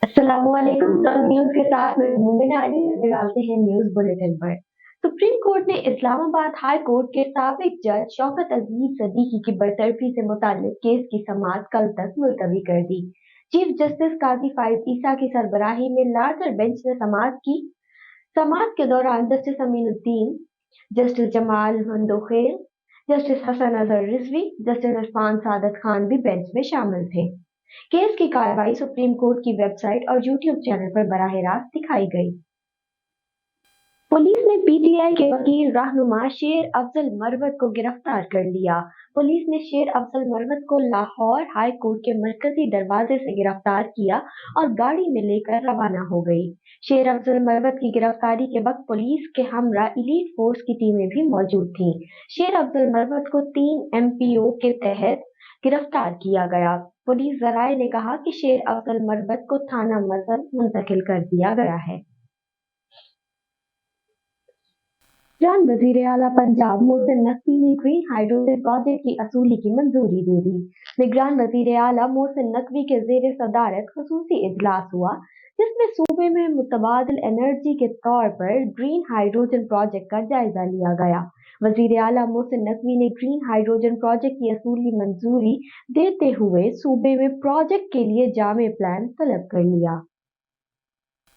अस्सलामुअलैकुम। न्यूज के साथ में मुंबई डालते हैं न्यूज बुलेटिन पर। सुप्रीम कोर्ट ने इस्लामाबाद हाई कोर्ट के साबिक जज शौकत अजीज सदीकी की बरतरफी से मुताल्लिक केस की समाअत कल तक मुलतवी कर दी। चीफ जस्टिस काजी फाइज ईसा की सरबराही में लार्जर बेंच ने समाअत की। समाअत के दौरान justice Aminuddin, justice Jamal Mandokhail, justice Hasan Azhar Rizvi, justice Irfan Saadat Khan भी बेंच में शामिल थे। केस की कार्रवाई सुप्रीम कोर्ट की वेबसाइट और यूट्यूब चैनल पर बराह रास्त दिखाई गई। पुलिस ने पीटीआई के वकील रहनुमा शेर अफजल मरवत को गिरफ्तार कर लिया। पुलिस ने शेर अफजल मरवत को लाहौर हाई कोर्ट के मरकजी दरवाजे से गिरफ्तार किया और गाड़ी में लेकर रवाना हो गई। शेर अफजल मरवत की गिरफ्तारी के वक्त पुलिस के हमरा इलीट फोर्स की टीमें भी मौजूद थीं। शेर अफजल मरवत को 3 MPO के तहत गिरफ्तार किया गया। पुलिस जराये ने कहा कि शेर अफजल मरवत को थाना मरवत मुंतकिल कर दिया गया है। वजीर आला पंजाब मोहसिन नकवी ने ग्रीन हाइड्रोजन प्रोजेक्ट की असूली की मंजूरी दे दी। निगरान वजीर आला मोहसिन नकवी के जेर सदारत खसूसी इजलास हुआ, जिसमें सूबे में मुतबादिल एनर्जी के तौर पर ग्रीन हाइड्रोजन प्रोजेक्ट का जायजा लिया गया। वजीर आला मोहसिन नकवी ने ग्रीन हाइड्रोजन प्रोजेक्ट की असूली मंजूरी देते हुए सूबे में प्रोजेक्ट के लिए जामे प्लान तलब कर लिया।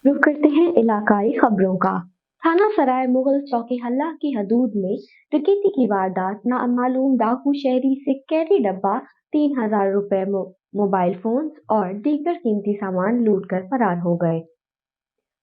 रुक करते हैं इलाकाई खबरों का। थाना सराय मुगल चौकी हल्ला की हदूद में डकैती की वारदात, नामालूम डाकू शहरी से कैरी डब्बा, 3000 रुपए, मोबाइल फोन और दीगर कीमती सामान लूट कर फरार हो गए।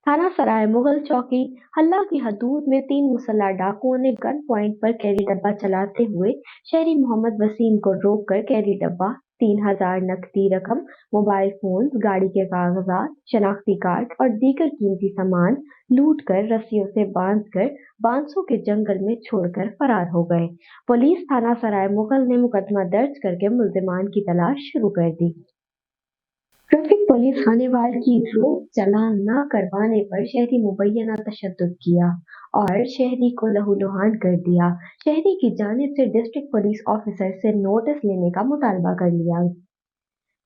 थाना सराय मुगल चौकी हल्ला की हदूद में 3 मुसल्लह डाकुओं ने गन पॉइंट पर कैरी डब्बा चलाते हुए शहरी मोहम्मद वसीम को रोककर कैरी डब्बा, 3000 नकदी रकम, मोबाइल फोन, गाड़ी के कागजात, शनाख्ती कार्ड और दीगर कीमती सामान लूट कर रस्सियों से बांधकर बांसों के जंगल में छोड़कर फरार हो गए। पुलिस थाना सराय मुगल ने मुकदमा दर्ज करके मुल्जिमान की तलाश शुरू कर दी। ट्रैफिक पुलिस खानेवाल की रोक चालान न करवाने पर शहरी मुबैना तशद्दुद किया और शहरी को लहूलुहान कर दिया। शहरी की जानिब से डिस्ट्रिक्ट पुलिस ऑफिसर से नोटिस लेने का मुतालबा कर लिया।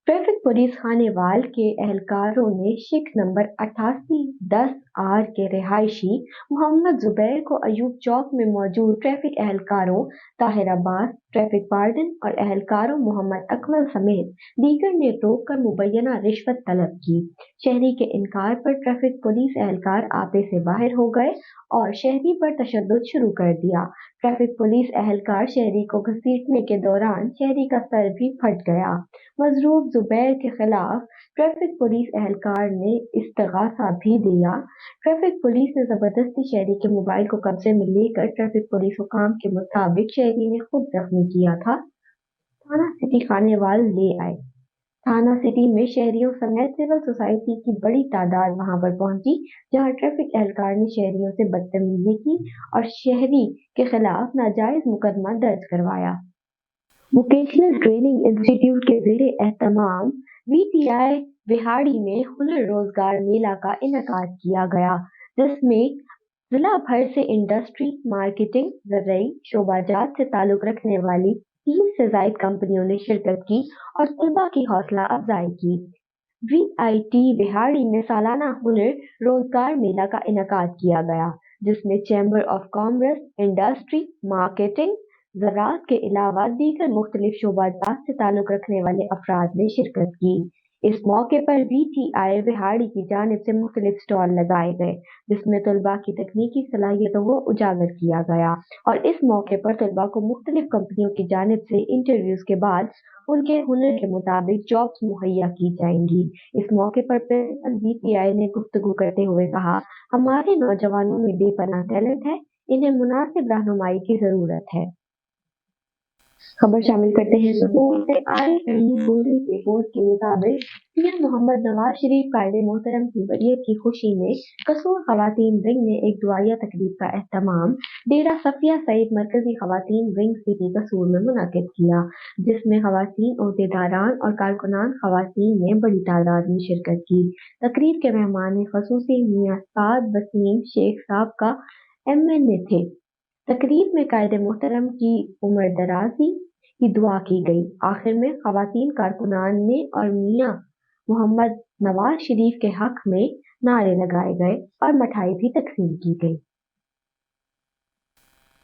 ट्रैफिक पुलिस खानेवाल के एहलकारों ने शिक नंबर 8810R के रिहायशी मोहम्मद जुबैर को अयूब चौक में मौजूद ट्रैफिक एहलकारों ताहिर अब्बास, ट्रैफिक वार्डन और एहलकारों मोहम्मद अकमल समेत दीगर ने रोक कर मुबैना रिश्वत तलब की। शहरी के इनकार पर ट्रैफिक पुलिस एहलकार आपे से बाहर हो गए और शहरी पर तशद्दुद शुरू कर दिया। ट्रैफिक पुलिस एहलकार शहरी को घसीटने के दौरान शहरी का सर भी फट गया। मजरूब जुबैर के खिलाफ ट्रैफिक पुलिस एहलकार ने इस्तगासा भी दिया। ट्रैफिक पुलिस ने जबरदस्ती शहरी के मोबाइल को कब्जे में लेकर ट्रैफिक पुलिस हुकाम के मुताबिक शहरी ने खुद जख्मी किया था। थाना सिटी खानेवाल ले आए। थाना सिटी में शहरियों समेत सिविल सोसाइटी की बड़ी तादाद वहां पर पहुंची, जहां ट्रैफिक एहलकार ने शहरियों से बदतमीजी की और शहरी के खिलाफ नाजायज मुकदमा दर्ज करवाया। वोकेशनल ट्रेनिंग इंस्टीट्यूट के जेर एहतमाम VTI विहाड़ी में हुनर रोजगार मेला का इनेकाद किया गया, जिसमें जिला भर से इंडस्ट्री, मार्केटिंग, ज़राई शोबाजात से ताल्लुक रखने वाली 30 से जायद कंपनियों ने शिरकत की और तलबा की हौसला अफजाई की। VIT विहाड़ी में सालाना हुनर रोजगार मेला का इनेकाद किया गया, जिसमें chamber of commerce, industry, marketing, ज़राअत के अलावा दीगर मुख्तलिफ शोबाजात से ताल्लुक रखने वाले अफराद ने शिरकत की। इस मौके पर VTI विहाड़ी की जानिब से मुख्तलिफ स्टॉल लगाए गए, जिसमें तलबा की तकनीकी सलाहियतों को उजागर किया गया और इस मौके पर तलबा को मुख्तलिफ कंपनियों की जानिब से इंटरव्यूज के बाद उनके हुनर के मुताबिक जॉब्स मुहैया की जाएंगी। इस मौके पर प्रिंसिपल VTI ने गुफ्तगू करते हुए कहा, हमारे नौजवानों में बेपनाह टैलेंट है, इन्हें मुनासिब रहनुमाई की जरूरत है। खबर शामिल करते हैं स्कूल से आए रिपोर्ट के मुताबिक पीएम मोहम्मद नवाज शरीफ कायदे मोहतरम की बरियत की खुशी में कसूर खवातीन विंग ने एक दुआया तकरीब का एहतमाम डेरा सफिया सईद मरकजी खवातीन विंग सिटी कसूर में मुनाकिद किया, जिसमें खवातीन, ओहदेदारान और कारकुनान खवातीन ने बड़ी तादाद में शिरकत की। तकरीब के मेहमान खसूसी मियां साद वसीम शेख साहब का MNA थे। तकरीब में कायदे मोहतरम की उम्र दराजी की दुआ की गई। आखिर में खवातीन कारकुनान ने और मियां मोहम्मद नवाज शरीफ के हक में नारे लगाए गए और मिठाई भी तकसीम की गई।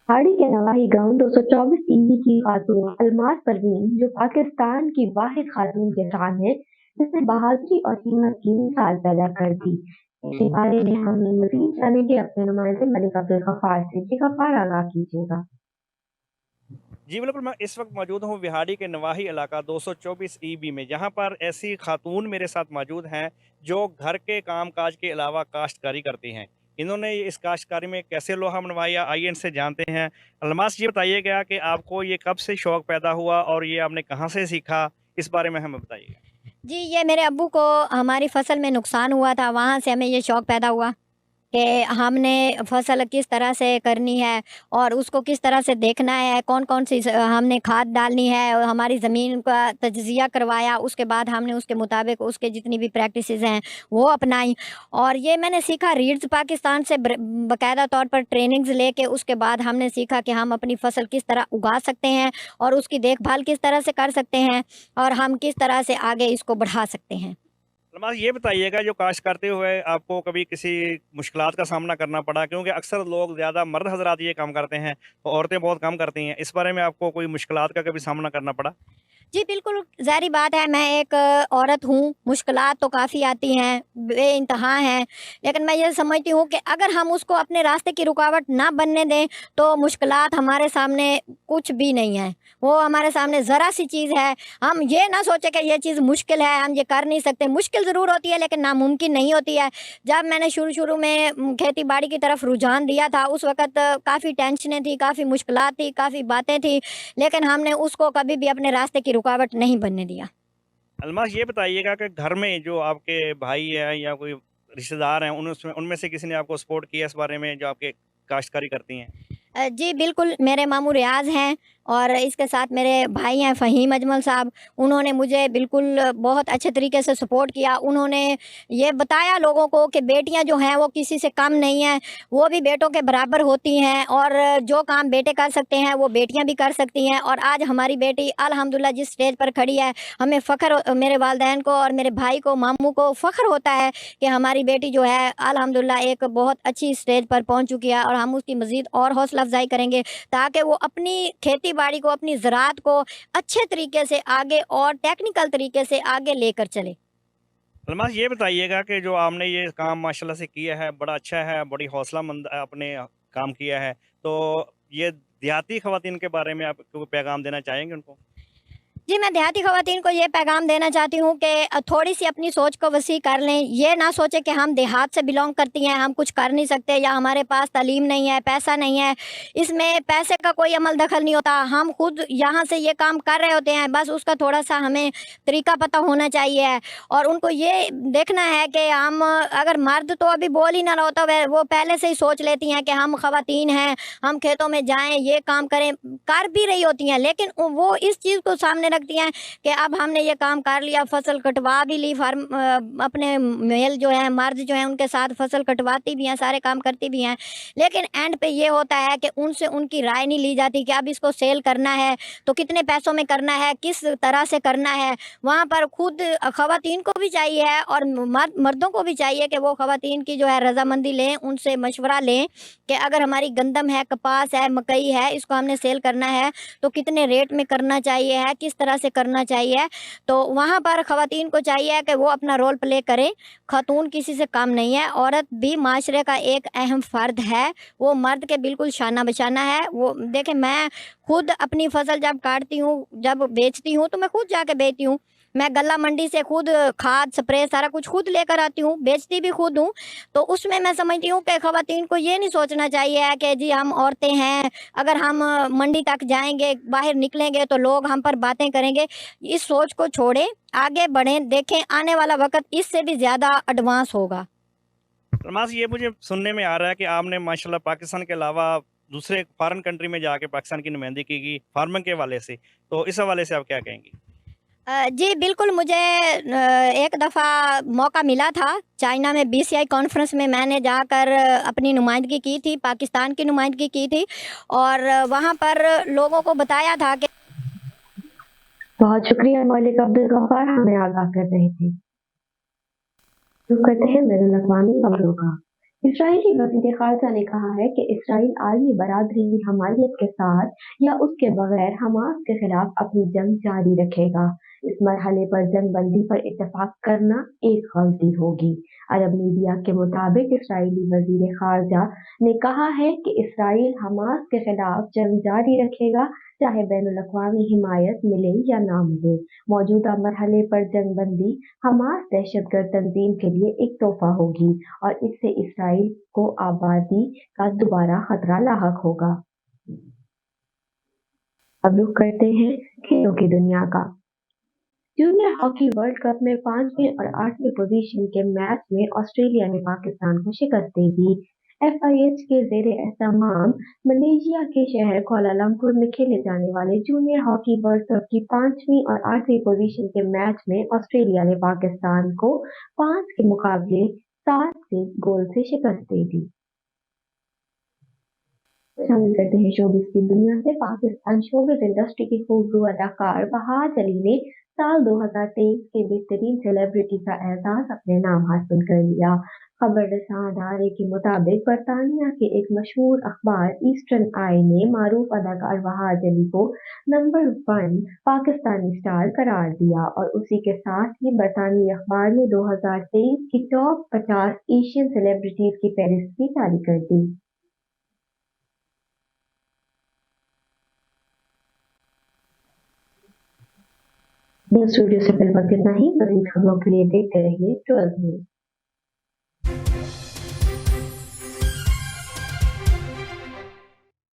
हाड़ी के नवाही गांव 224 ईवी की खातून अलमास परवीन, जो पाकिस्तान की वाहिद खातून के शान है जिसने बहादुरी और हिम्मत की मिसाल पैदा कर दी। इसी बारे में हमने मजीद जानेंगे अपने नुमाइंदे मलिक अब्दुल गफ्फार से। जी गफ्फार, आगाह कीजिएगा। जी बिल्कुल, मैं इस वक्त मौजूद हूँ विहाड़ी के नवाही इलाका 224 ईबी में, जहाँ पर ऐसी खातून मेरे साथ मौजूद हैं जो घर के काम काज के अलावा काश्तकारी करती हैं। इन्होंने इस काश्तकारी में कैसे लोहा मनवाया, आइए इनसे जानते हैं। अलमास, ये बताइएगा कि आपको ये कब से शौक़ पैदा हुआ और ये आपने कहाँ से सीखा, इस बारे में हमें बताइएगा। जी, ये मेरे अब्बू को हमारी फसल में नुकसान हुआ था, वहाँ से हमें ये शौक़ पैदा हुआ कि हमने फसल किस तरह से करनी है और उसको किस तरह से देखना है, कौन-कौन सी हमने खाद डालनी है और हमारी ज़मीन का तज्ज़िया करवाया। उसके बाद हमने उसके मुताबिक उसके जितनी भी प्रैक्टिसेस हैं वो अपनाई और ये मैंने सीखा रीड्स पाकिस्तान से बाकायदा तौर पर ट्रेनिंग्स लेके। उसके बाद हमने सीखा कि हम अपनी फसल किस तरह उगा सकते हैं और उसकी देखभाल किस तरह से कर सकते हैं और हम किस तरह से आगे इसको बढ़ा सकते हैं। अलमास, ये बताइएगा, जो काश्त करते हुए आपको कभी किसी मुश्किलात का सामना करना पड़ा? क्योंकि अक्सर लोग ज़्यादा मर्द हज़रात ये काम करते हैं, तो औरतें बहुत कम करती हैं। इस बारे में आपको कोई मुश्किलात का कभी सामना करना पड़ा? जी, बिल्कुल, ज़ाहिर बात है, मैं एक औरत हूँ, मुश्किलात तो काफ़ी आती हैं, बेइंतहा हैं, लेकिन मैं ये समझती हूँ कि अगर हम उसको अपने रास्ते की रुकावट ना बनने दें, तो मुश्किलात हमारे सामने कुछ भी नहीं है। वो हमारे सामने ज़रा-सी चीज़ है, हम ये ना सोचें कि ये चीज़ मुश्किल है, हम ये कर नहीं सकते। मुश्किल ज़रूर होती है, लेकिन नामुमकिन नहीं होती है। जब मैंने शुरू-शुरू में खेती-बाड़ी की तरफ रुझान दिया था, उस वक़्त काफ़ी टेंशनें थी, काफ़ी मुश्किलात थी, काफ़ी बातें थी, लेकिन हमने उसको कभी भी अपने रास्ते की रुकावट नहीं बनने दिया। अलमास, ये बताइएगा कि घर में जो आपके भाई हैं या कोई रिश्तेदार हैं, उनमें से किसी ने आपको सपोर्ट किया इस बारे में, जो आपके काश्तकारी करती हैं? जी, बिल्कुल, मेरे मामू रियाज़ हैं और इसके साथ मेरे भाई हैं फ़हीम अजमल साहब। उन्होंने मुझे बिल्कुल बहुत अच्छे तरीके से सपोर्ट किया। उन्होंने ये बताया लोगों को कि बेटियां जो हैं वो किसी से कम नहीं हैं, वो भी बेटों के बराबर होती हैं और जो काम बेटे कर सकते हैं वो बेटियां भी कर सकती हैं। और आज हमारी बेटी अल्हम्दुलिल्लाह जिस स्टेज पर खड़ी है, हमें फ़ख्र, मेरे वालिदैन को और मेरे भाई को, मामू को फ़ख्र होता है कि हमारी बेटी जो है अल्हम्दुलिल्लाह एक बहुत अच्छी स्टेज पर पहुँच चुकी है और हम उसकी मज़ीद और हौसला अफ़ज़ाई करेंगे ताकि वो अपनी खेती बाड़ी को, अपनी ज़राअत को अच्छे तरीके से आगे और टेक्निकल तरीके से आगे लेकर चले। अलमास, ये बताइएगा कि जो आपने ये काम माशाल्लाह से किया है, बड़ा अच्छा है, बड़ी हौसलामंद आपने काम किया है। तो ये देहाती ख़वातीन के बारे में आप कोई पैगाम देना चाहेंगे उनको? जी, मैं देहाती ख़वातीन को ये पैगाम देना चाहती हूँ कि थोड़ी-सी अपनी सोच को वसी कर लें। ये ना सोचें कि हम देहात से बिलॉन्ग करती हैं, हम कुछ कर नहीं सकते या हमारे पास तालीम नहीं है, पैसा नहीं है। इसमें पैसे का कोई अमल दखल नहीं होता। हम खुद यहाँ से ये काम कर रहे होते हैं, बस उसका थोड़ा-सा हमें तरीका पता होना चाहिए और उनको ये देखना है कि हम, अगर मर्द तो अभी बोल ही ना रहा होता, वो पहले से ही सोच लेती हैं कि हम ख़वातीन हैं, हम खेतों में जाएँ, ये काम करें, कर भी रही होती हैं, लेकिन वो इस चीज़ को सामने रखती हैं कि अब हमने ये काम कर लिया, फसल कटवा भी ली, अपने मेल जो है, मर्द जो हैं उनके साथ फसल कटवाती भी हैं, सारे काम करती भी हैं, लेकिन एंड पे ये होता है कि उनसे उनकी राय नहीं ली जाती कि अब इसको सेल करना है तो कितने पैसों में करना है, किस तरह से करना है। वहाँ पर खुद ख़वातीन को भी चाहिए और मर्दों को भी चाहिए कि वो ख़वातीन की जो है रज़ामंदी लें, उनसे मशवरा लें कि अगर हमारी गंदम है, कपास है, मकई है, इसको हमने सेल करना है तो कितने रेट में करना चाहिए है, किस तरह से करना चाहिए। तो वहाँ पर ख़वातीन को चाहिए कि वो अपना रोल प्ले करें। खातून किसी से कम नहीं है, औरत भी माशरे का एक अहम फ़र्द है, वो मर्द के बिल्कुल शाना बशाना है। वो देखें, मैं खुद अपनी फसल जब काटती हूँ, जब बेचती हूँ तो मैं खुद जाके बेचती हूँ। मैं गल्ला मंडी से खुद खाद, स्प्रे सारा कुछ खुद लेकर आती हूँ, बेचती भी खुद हूँ। तो उसमें मैं समझती हूँ कि ख़वातीन को ये नहीं सोचना चाहिए कि जी हम औरतें हैं, अगर हम मंडी तक जाएँगे, बाहर निकलेंगे तो लोग हम पर बातें करेंगे। इस सोच को छोड़ें, आगे बढ़ें, देखें आने वाला वक़्त इससे भी ज़्यादा एडवांस होगा। अलमास, ये मुझे सुनने में आ रहा है कि आपने माशाल्लाह पाकिस्तान के अलावा दूसरे फ़ॉरेन कंट्री में जाके पाकिस्तान की नुमाइंदगी की फार्मिंग के हवाले से, तो इस हवाले से आप क्या कहेंगी? जी बिल्कुल, मुझे एक दफ़ा मौका मिला था चाइना में बीसीआई कॉन्फ्रेंस में, मैंने जाकर अपनी नुमाइंदगी की थी, पाकिस्तान की नुमाइंदगी की थी और वहाँ पर लोगों को बताया था कि बहुत शुक्रिया मौलिक अब्दुल गफ्फार हमें आगाह कर रहे थे। रुख करते हैं बैनुल अक़वामी खबरों का। इस्राईली वज़ीर ख़ारजा ने कहा है कि इसराइल आलमी बरादरी की हमायत के साथ या उसके बगैर हमास के खिलाफ अपनी जंग जारी रखेगा। इस मरहले पर जंग बंदी पर इत्तेफाक करना एक गलती होगी। अरब मीडिया के मुताबिक इस्राईली वज़ीर ख़ारजा ने कहा है कि इसराइल हमास के खिलाफ जंग जारी रखेगा, चाहे बैनुल अक़वामी हिमायत मिले या ना मिले। मौजूदा मरहले पर जंग बंदी हमास दहशतगर्द तंजीम के लिए एक तोहफा होगी और इससे इसराइल को आबादी का दोबारा खतरा लाहक होगा। अब रुख करते हैं खेलों की दुनिया का। जूनियर हॉकी वर्ल्ड कप में 5वीं और 8वीं पोजीशन के मैच में ऑस्ट्रेलिया ने पाकिस्तान को शिकस्त दे दी। FIH के ज़ेरे एहतमाम मलेशिया के शहर कुआलालंपुर में खेले जाने वाले जूनियर हॉकी वर्ल्ड कप की 5वीं और 8वीं पोजीशन के मैच में ऑस्ट्रेलिया ने पाकिस्तान को 5 के मुकाबले 7 गोल से शिकस्त दे दी। शामिल करते हैं शोबिस की दुनिया से। पाकिस्तान शोबिस इंडस्ट्री की खूबसूरत अदाकार बहार अली ने साल 2023 के बेहतरीन सेलिब्रिटी का एजाज अपने नाम हासिल कर लिया। खबर रसां अदारे के मुताबिक बरतानिया के एक मशहूर अखबार ईस्टर्न आई ने मारूफ अदाकार बहार अली को नंबर 1 पाकिस्तानी स्टार करार दिया और उसी के साथ ही बरतानी अखबार ने 2023 की टॉप 50 एशियन सेलिब्रिटीज की फहरिस्त भी जारी कर दी। न्यूज़ स्टूडियो से फिलहाल इतना ही। मज़ीद खबरों के लिए देखते रहिए 12 न्यूज़।